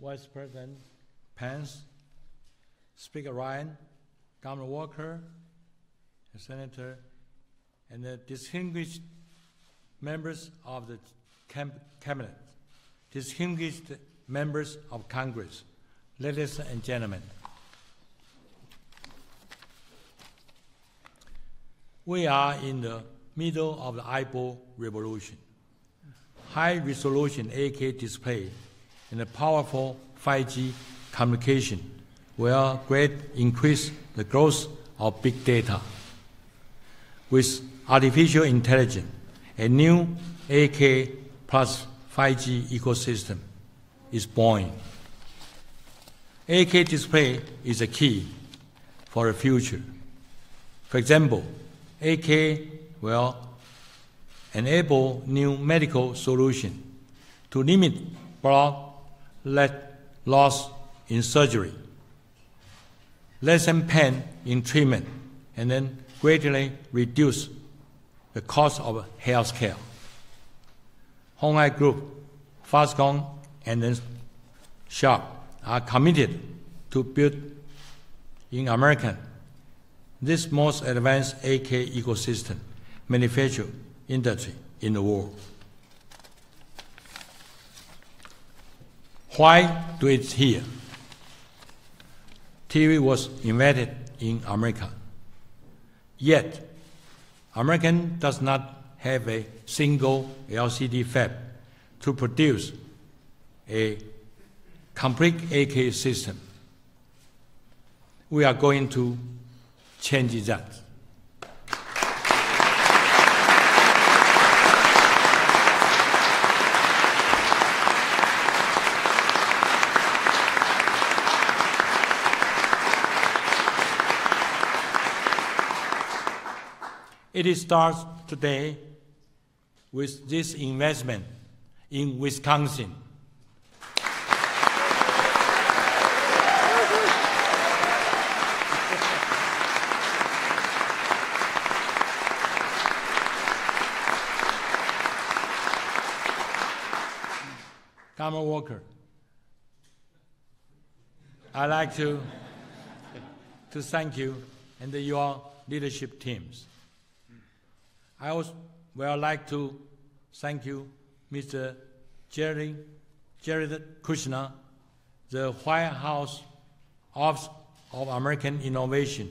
Vice President Pence, Speaker Ryan, Governor Walker, Senator, and the distinguished members of the Cabinet, distinguished members of Congress, ladies and gentlemen. We are in the middle of the eyeball revolution. High-resolution 8K display and the powerful 5G communication will greatly increase the growth of big data. With artificial intelligence, a new 8K plus 5G ecosystem is born. 8K display is a key for the future. For example, 8K will enable new medical solutions to limit blood loss in surgery, lessen pain in treatment, and then greatly reduce the cost of health care. Hong Hai Group, Foxconn, and then Sharp are committed to build in America this most advanced 8K ecosystem manufacturing industry in the world. Why do it here? TV was invented in America. Yet, America does not have a single LCD fab to produce a complete 8K system. We are going to change that. It starts today with this investment in Wisconsin. Governor Walker, I'd like to thank you and your leadership teams. I also would like to thank you, Mr. Jared Kushner, the White House Office of American Innovation,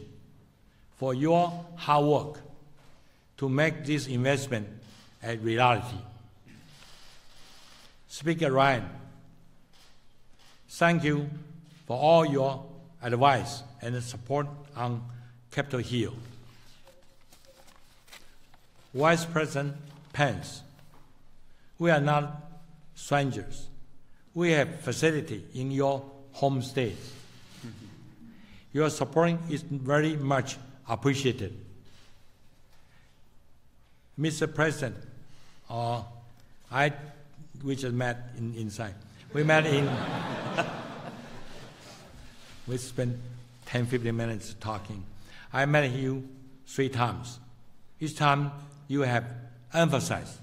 for your hard work to make this investment a reality. Speaker Ryan, thank you for all your advice and support on Capitol Hill. Vice President Pence, we are not strangers. We have facility in your home state. Your support is very much appreciated. Mr. President, we just met inside. We met in, we spent 10-15 minutes talking. I met you 3 times. Each time you have emphasized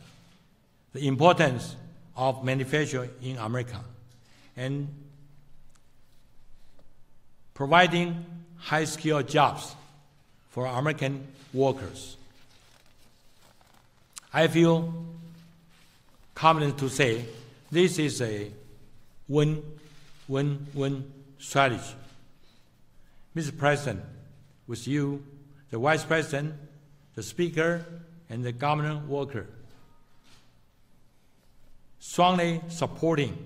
the importance of manufacturing in America and providing high-skilled jobs for American workers. I feel confident to say this is a win-win-win strategy. Mr. President, with you, the Vice President, the Speaker, and the Governor Walker, strongly supporting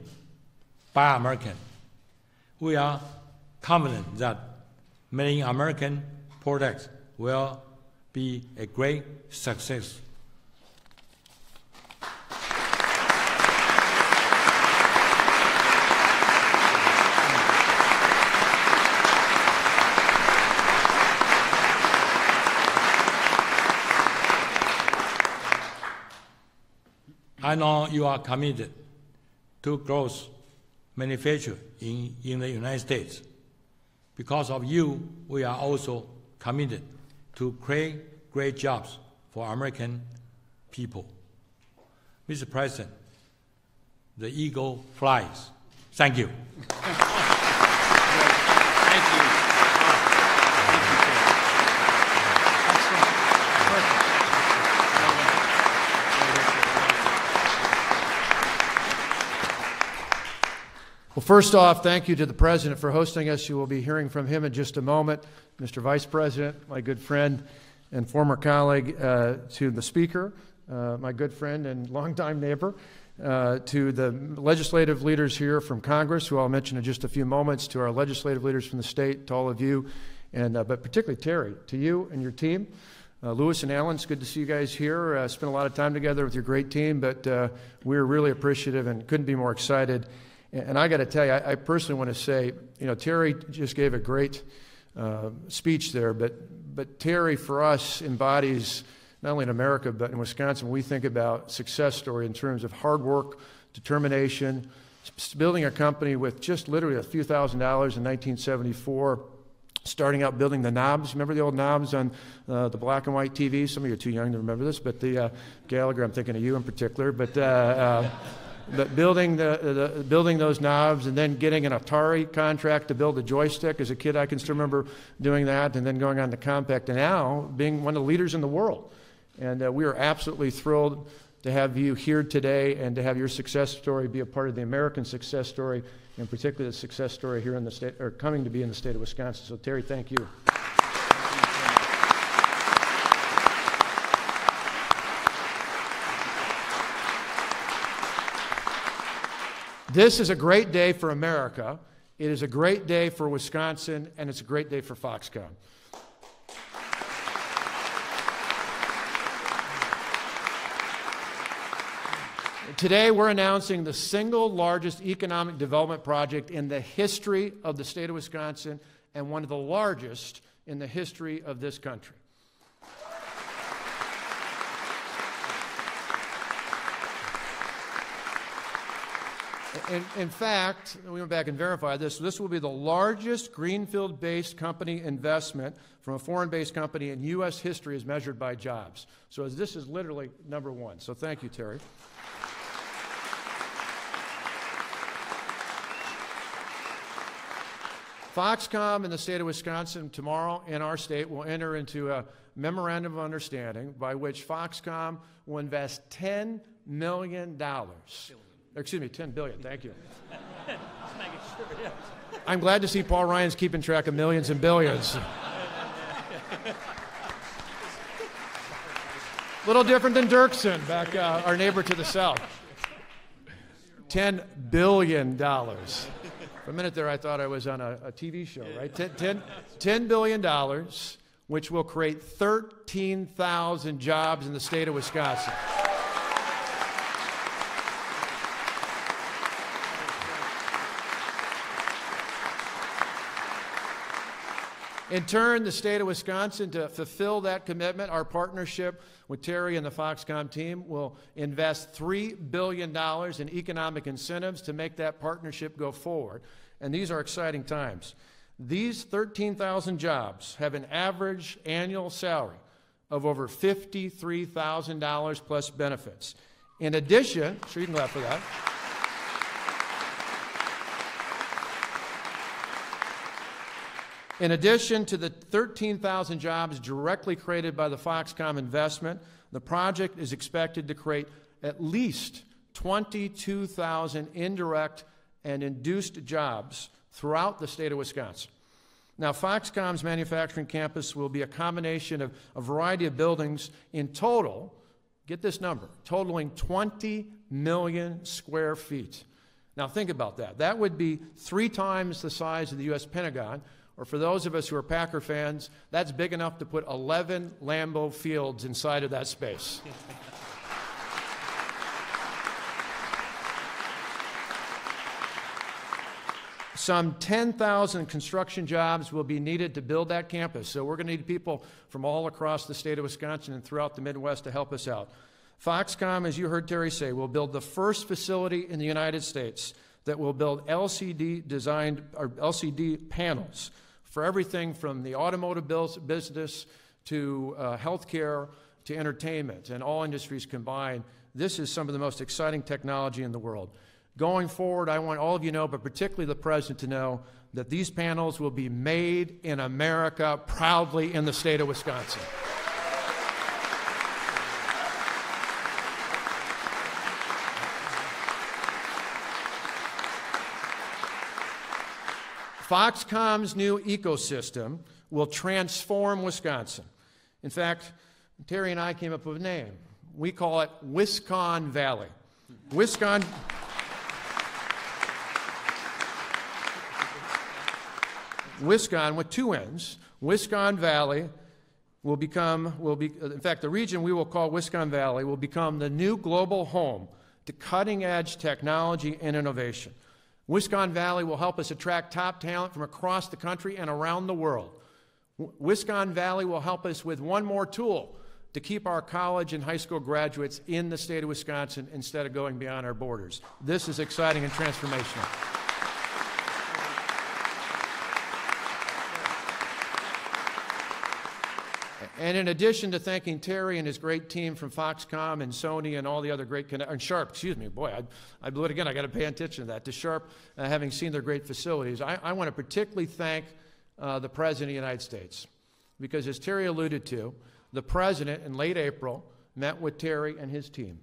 Buy American, we are confident that many American products will be a great success. I know you are committed to growth manufacturing in the United States. Because of you, we are also committed to create great jobs for American people. Mr. President, the eagle flies, Thank you. Thank you. Well, first off, thank you to the President for hosting us. You will be hearing from him in just a moment. Mr. Vice President, my good friend and former colleague, to the Speaker, my good friend and longtime neighbor, to the legislative leaders here from Congress, who I'll mention in just a few moments, to our legislative leaders from the state, to all of you, and but particularly Terry, to you and your team. Lewis and Alan, it's good to see you guys here. Spent a lot of time together with your great team, but we're really appreciative and couldn't be more excited. And I got to tell you, I personally want to say, you know, Terry just gave a great speech there, but Terry, for us, embodies not only in America, but in Wisconsin, when we think about success story in terms of hard work, determination, building a company with just literally a few $1,000s in 1974, starting out building the knobs. Remember the old knobs on the black and white TV? Some of you are too young to remember this, but the Gallagher, I'm thinking of you in particular, but building those knobs and then getting an Atari contract to build a joystick. As a kid, I can still remember doing that, and then going on to Compaq, and now being one of the leaders in the world. And we are absolutely thrilled to have you here today and to have your success story be a part of the American success story, and particularly the success story here in the state, or coming to be in the state of Wisconsin. So Terry, thank you. This is a great day for America. It is a great day for Wisconsin, and it's a great day for Foxconn. Today, we're announcing the single largest economic development project in the history of the state of Wisconsin, and one of the largest in the history of this country. In fact, we went back and verified this. This will be the largest greenfield-based company investment from a foreign-based company in U.S. history as measured by jobs. So this is literally number one. So thank you, Terry. Foxconn in the state of Wisconsin tomorrow in our state will enter into a memorandum of understanding by which Foxconn will invest $10 million. Excuse me, $10 billion. Thank you. I'm glad to see Paul Ryan's keeping track of millions and billions. A little different than Dirksen, back our neighbor to the south. $10 billion. For a minute there, I thought I was on a TV show, right? $10 billion, which will create 13,000 jobs in the state of Wisconsin. In turn, the state of Wisconsin, to fulfill that commitment, our partnership with Terry and the Foxconn team will invest $3 billion in economic incentives to make that partnership go forward. And these are exciting times. These 13,000 jobs have an average annual salary of over $53,000 plus benefits. In addition, sure you can clap for that. In addition to the 13,000 jobs directly created by the Foxconn investment, the project is expected to create at least 22,000 indirect and induced jobs throughout the state of Wisconsin. Now, Foxconn's manufacturing campus will be a combination of a variety of buildings in total, get this number, totaling 20 million square feet. Now, think about that. That would be 3 times the size of the U.S. Pentagon, or for those of us who are Packer fans, that's big enough to put 11 Lambeau Fields inside of that space. Some 10,000 construction jobs will be needed to build that campus. So we're going to need people from all across the state of Wisconsin and throughout the Midwest to help us out. Foxconn, as you heard Terry say, will build the first facility in the United States that will build LCD panels for everything from the automotive business to healthcare to entertainment and all industries combined. This is some of the most exciting technology in the world. Going forward, I want all of you to know, but particularly the President to know, that these panels will be made in America, proudly in the state of Wisconsin. Foxcom's new ecosystem will transform Wisconsin. In fact, Terry and I came up with a name. We call it Wiscon Valley. Wiscon with two N's. Wiscon Valley in fact, the region we will call Wiscon Valley will become the new global home to cutting-edge technology and innovation. Wiscon Valley will help us attract top talent from across the country and around the world. Wiscon Valley will help us with one more tool to keep our college and high school graduates in the state of Wisconsin instead of going beyond our borders. This is exciting and transformational. And in addition to thanking Terry and his great team from Foxconn and Sony and all the other great, and Sharp, excuse me, boy, I blew it again. I got to pay attention to that. To Sharp, having seen their great facilities, I want to particularly thank the President of the United States, because as Terry alluded to, the President in late April met with Terry and his team.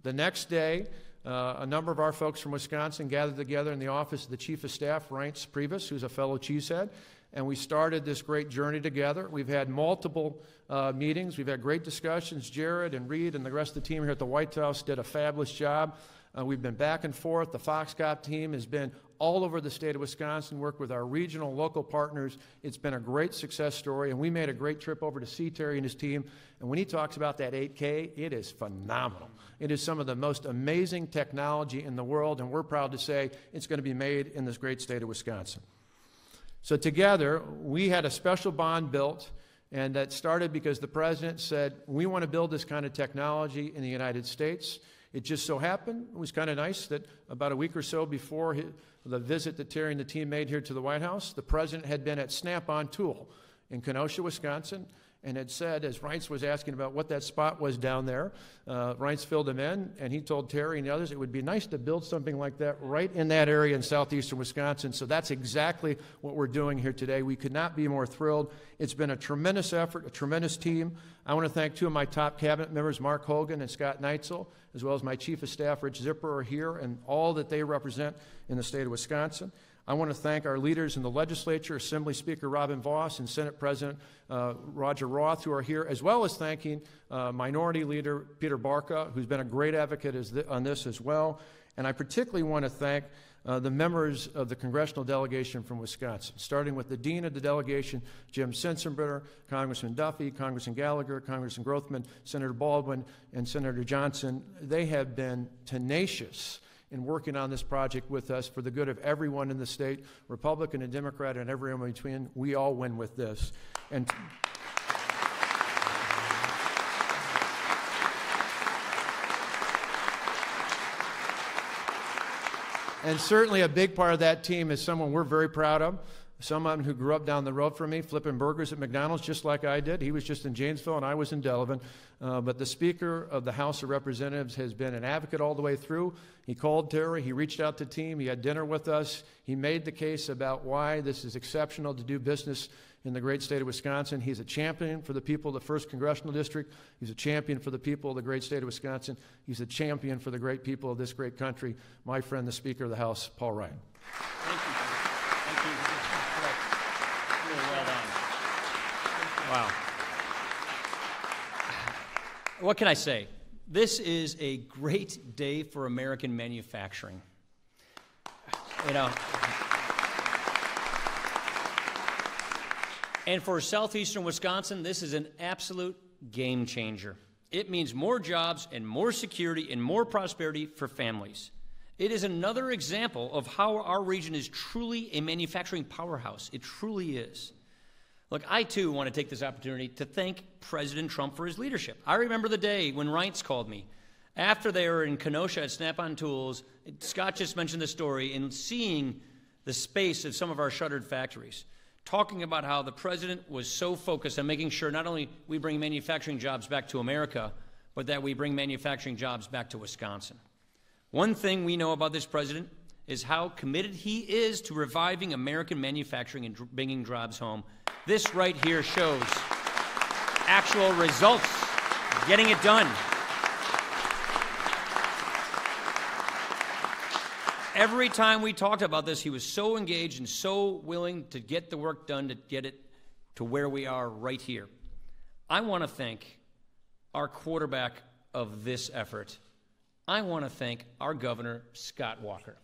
The next day, a number of our folks from Wisconsin gathered together in the office of the Chief of Staff, Reince Priebus, who's a fellow cheesehead, and we started this great journey together. We've had multiple meetings. We've had great discussions. Jared and Reed and the rest of the team here at the White House did a fabulous job. We've been back and forth. The Foxconn team has been all over the state of Wisconsin, worked with our regional local partners. It's been a great success story, and we made a great trip over to see Terry and his team. And when he talks about that 8K, it is phenomenal. It is some of the most amazing technology in the world, and we're proud to say it's going to be made in this great state of Wisconsin. So together, we had a special bond built, and that started because the President said, we want to build this kind of technology in the United States. It just so happened, it was kind of nice that about a week or so before the visit that Terry and the team made here to the White House, the President had been at Snap-on Tool in Kenosha, Wisconsin, and had said, as Reince was asking about what that spot was down there, Reince filled him in, and he told Terry and the others it would be nice to build something like that right in that area in southeastern Wisconsin. So that's exactly what we're doing here today. We could not be more thrilled. It's been a tremendous effort, a tremendous team. I want to thank two of my top cabinet members, Mark Hogan and Scott Neitzel, as well as my Chief of Staff, Rich Zipper, are here, and all that they represent in the state of Wisconsin. I want to thank our leaders in the legislature, Assembly Speaker Robin Vos and Senate President Roger Roth, who are here, as well as thanking Minority Leader Peter Barca, who's been a great advocate on this as well. And I particularly want to thank the members of the congressional delegation from Wisconsin, starting with the dean of the delegation, Jim Sensenbrenner, Congressman Duffy, Congressman Gallagher, Congressman Grothman, Senator Baldwin, and Senator Johnson. They have been tenacious in working on this project with us for the good of everyone in the state, Republican and Democrat and everyone in between. We all win with this. And certainly a big part of that team is someone we're very proud of, someone who grew up down the road from me, flipping burgers at McDonald's just like I did. He was just in Janesville and I was in Delavan. But the Speaker of the House of Representatives has been an advocate all the way through. He called Terry, he reached out to the team, he had dinner with us. He made the case about why this is exceptional to do business in the great state of Wisconsin. He's a champion for the people of the 1st Congressional District. He's a champion for the people of the great state of Wisconsin. He's a champion for the great people of this great country. My friend, the Speaker of the House, Paul Ryan. Thank you. Thank you. Really well done. Wow. What can I say? This is a great day for American manufacturing. You know, and for southeastern Wisconsin, this is an absolute game changer. It means more jobs and more security and more prosperity for families. It is another example of how our region is truly a manufacturing powerhouse. It truly is. Look, I too want to take this opportunity to thank President Trump for his leadership. I remember the day when Reince called me after they were in Kenosha at Snap-on Tools. Scott just mentioned the story, and seeing the space of some of our shuttered factories, talking about how the President was so focused on making sure not only we bring manufacturing jobs back to America, but that we bring manufacturing jobs back to Wisconsin. One thing we know about this president is how committed he is to reviving American manufacturing and bringing jobs home. This right here shows actual results, getting it done. Every time we talked about this, he was so engaged and so willing to get the work done to get it to where we are right here. I want to thank our quarterback of this effort. I want to thank our governor, Scott Walker.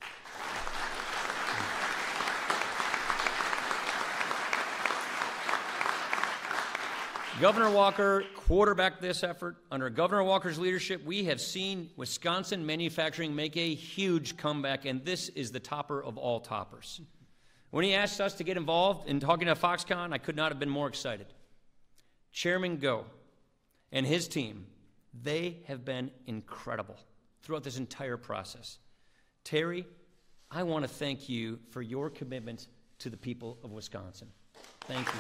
Governor Walker quarterbacked this effort. Under Governor Walker's leadership, we have seen Wisconsin manufacturing make a huge comeback, and this is the topper of all toppers. When he asked us to get involved in talking to Foxconn, I could not have been more excited. Chairman Go and his team, they have been incredible throughout this entire process. Terry, I want to thank you for your commitment to the people of Wisconsin. Thank you.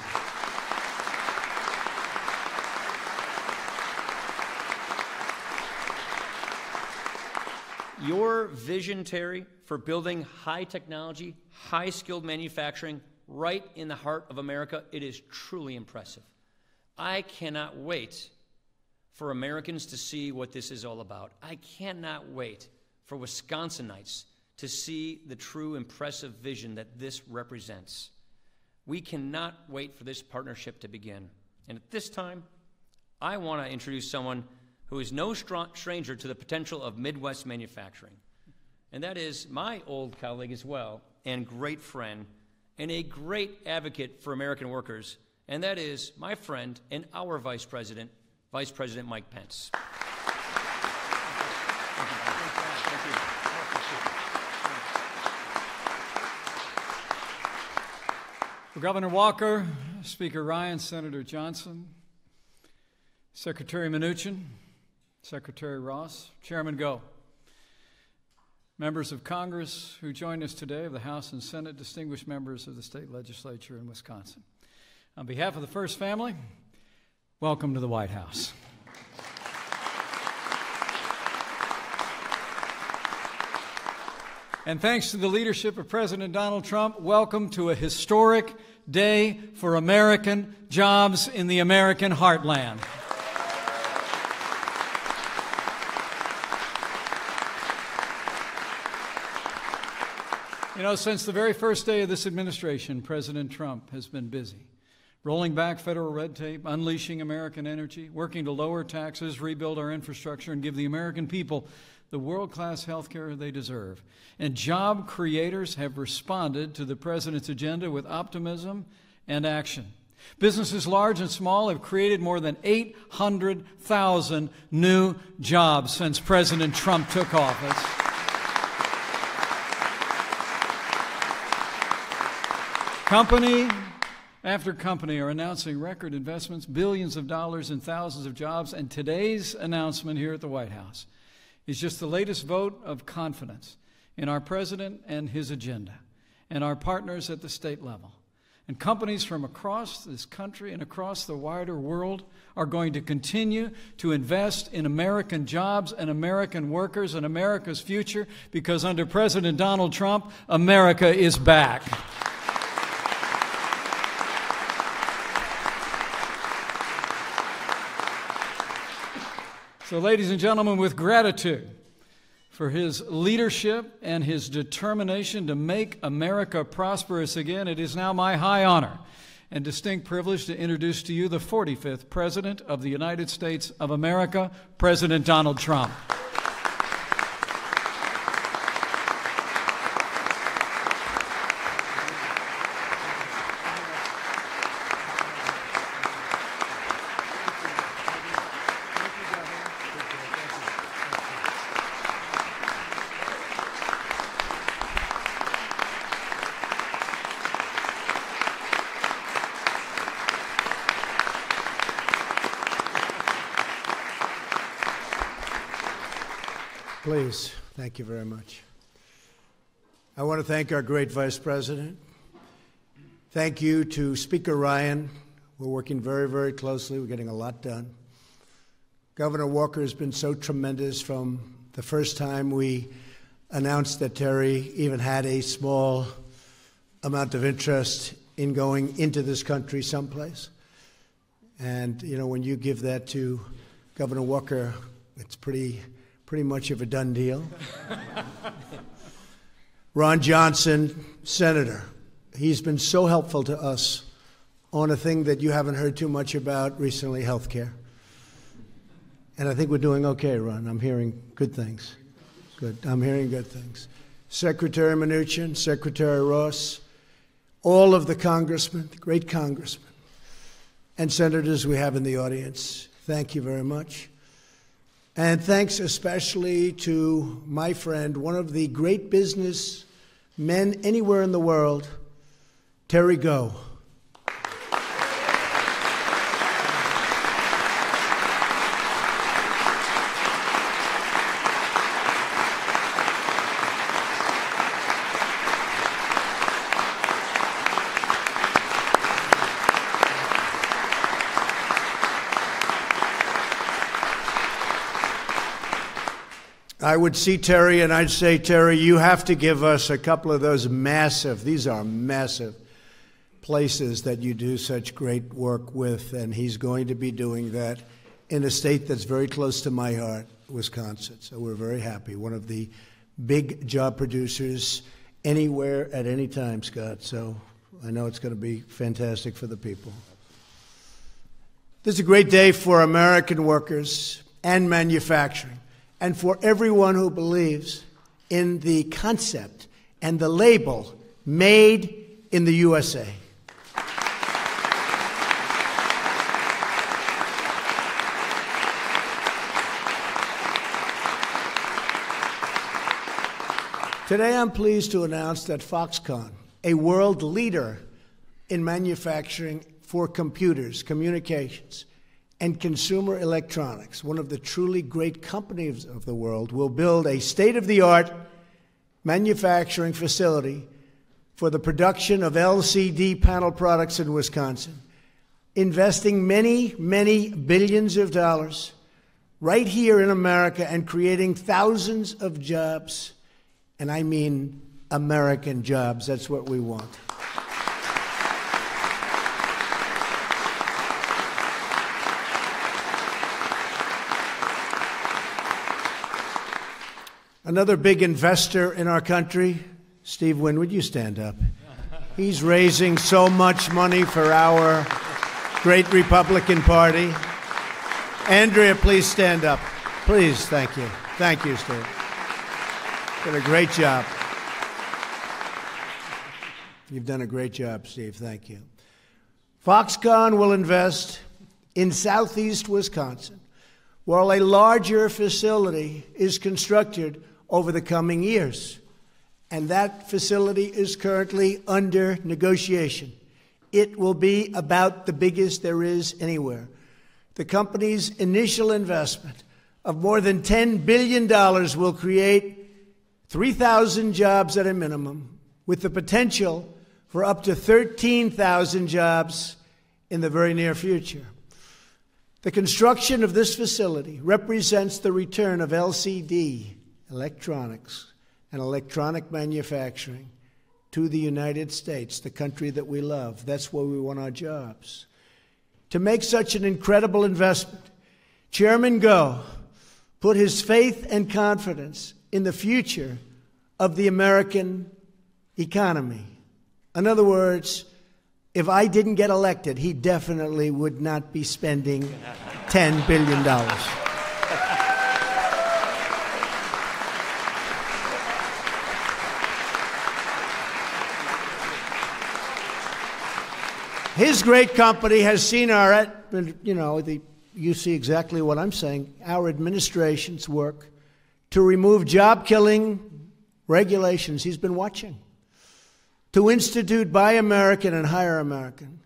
Your vision, Terry, for building high technology, high skilled manufacturing right in the heart of America, it is truly impressive. I cannot wait for Americans to see what this is all about. I cannot wait for Wisconsinites to see the true impressive vision that this represents. We cannot wait for this partnership to begin. And at this time, I want to introduce someone who is no stranger to the potential of Midwest manufacturing. And that is my old colleague as well, and great friend, and a great advocate for American workers, and that is my friend and our Vice President Mike Pence. Well, Governor Walker, Speaker Ryan, Senator Johnson, Secretary Mnuchin, Secretary Ross, Chairman Go, members of Congress who join us today of the House and Senate, distinguished members of the state legislature in Wisconsin. On behalf of the First Family, welcome to the White House. And thanks to the leadership of President Donald Trump, welcome to a historic day for American jobs in the American heartland. You know, since the very first day of this administration, President Trump has been busy, rolling back federal red tape, unleashing American energy, working to lower taxes, rebuild our infrastructure, and give the American people the world-class health care they deserve. And job creators have responded to the president's agenda with optimism and action. Businesses large and small have created more than 800,000 new jobs since President Trump took office. Company after company are announcing record investments, billions of dollars and thousands of jobs, and today's announcement here at the White House is just the latest vote of confidence in our president and his agenda and our partners at the state level. And companies from across this country and across the wider world are going to continue to invest in American jobs and American workers and America's future, because under President Donald Trump, America is back. So, ladies and gentlemen, with gratitude for his leadership and his determination to make America prosperous again, it is now my high honor and distinct privilege to introduce to you the 45th President of the United States of America, President Donald Trump. Please, thank you very much. I want to thank our great Vice President. Thank you to Speaker Ryan. We're working very, very closely. We're getting a lot done. Governor Walker has been so tremendous from the first time we announced that Terry even had a small amount of interest in going into this country someplace. And, you know, when you give that to Governor Walker, it's pretty much of a done deal. Ron Johnson, Senator, he's been so helpful to us on a thing that you haven't heard too much about recently, health care. And I think we're doing okay, Ron. I'm hearing good things. Good. I'm hearing good things. Secretary Mnuchin, Secretary Ross, all of the congressmen, the great congressmen, and senators we have in the audience, thank you very much. And thanks especially to my friend, one of the great business men anywhere in the world, Terry Goh. I would see Terry and I'd say, Terry, you have to give us a couple of those these are massive places that you do such great work with, and he's going to be doing that in a state that's very close to my heart, Wisconsin. So we're very happy. One of the big job producers anywhere at any time, Scott. So I know it's going to be fantastic for the people. This is a great day for American workers and manufacturing, and for everyone who believes in the concept and the label, made in the USA. Today I'm pleased to announce that Foxconn, a world leader in manufacturing for computers, communications, and consumer electronics, one of the truly great companies of the world, will build a state-of-the-art manufacturing facility for the production of LCD panel products in Wisconsin, investing many, many billions of dollars right here in America and creating thousands of jobs. And I mean American jobs. That's what we want. Another big investor in our country, Steve Wynn, would you stand up? He's raising so much money for our great Republican Party. Andrea, please stand up. Please, thank you. Thank you, Steve. Did a great job. You've done a great job, Steve. Thank you. Foxconn will invest in southeast Wisconsin, while a larger facility is constructed over the coming years. And that facility is currently under negotiation. It will be about the biggest there is anywhere. The company's initial investment of more than $10 billion will create 3,000 jobs at a minimum, with the potential for up to 13,000 jobs in the very near future. The construction of this facility represents the return of LCD, electronics, and electronic manufacturing to the United States, the country that we love. That's where we want our jobs. To make such an incredible investment, Chairman Goh put his faith and confidence in the future of the American economy. In other words, if I didn't get elected, he definitely would not be spending $10 billion. His great company has seen you see exactly what I'm saying, our administration's work to remove job-killing regulations. He's been watching. To institute Buy American and Hire American,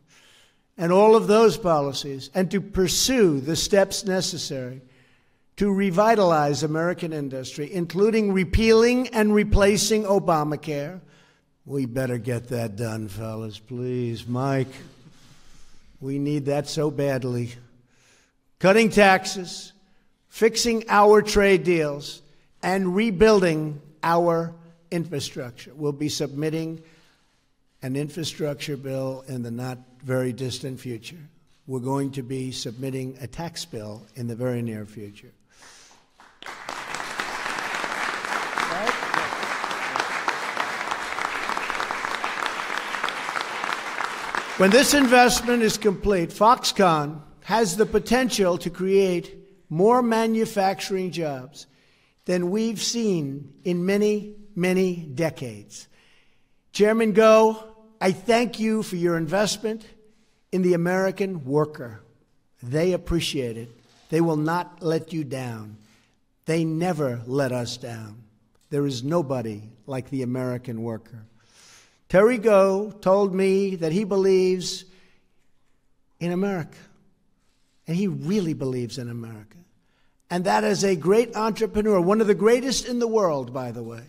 and all of those policies, and to pursue the steps necessary to revitalize American industry, including repealing and replacing Obamacare. We better get that done, fellas, please. Mike, we need that so badly. Cutting taxes, fixing our trade deals, and rebuilding our infrastructure. We'll be submitting an infrastructure bill in the not very distant future. We're going to be submitting a tax bill in the very near future. When this investment is complete, Foxconn has the potential to create more manufacturing jobs than we've seen in many, many decades. Chairman Go, I thank you for your investment in the American worker. They appreciate it. They will not let you down. They never let us down. There is nobody like the American worker. Terry Go told me that he believes in America, and he really believes in America. And that as a great entrepreneur, one of the greatest in the world, by the way,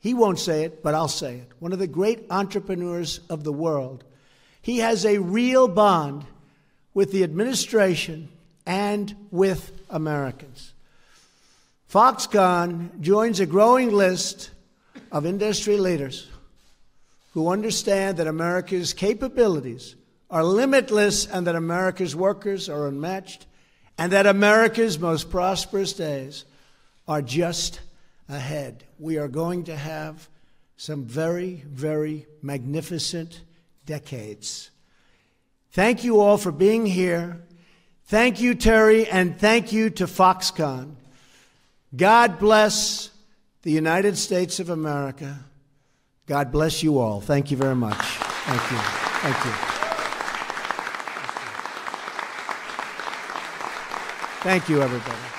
he won't say it, but I'll say it, one of the great entrepreneurs of the world, he has a real bond with the administration and with Americans. Foxconn joins a growing list of industry leaders who understand that America's capabilities are limitless and that America's workers are unmatched and that America's most prosperous days are just ahead. We are going to have some very, very magnificent decades. Thank you all for being here. Thank you, Terry, and thank you to Foxconn. God bless the United States of America. God bless you all. Thank you very much. Thank you. Thank you. Thank you, everybody.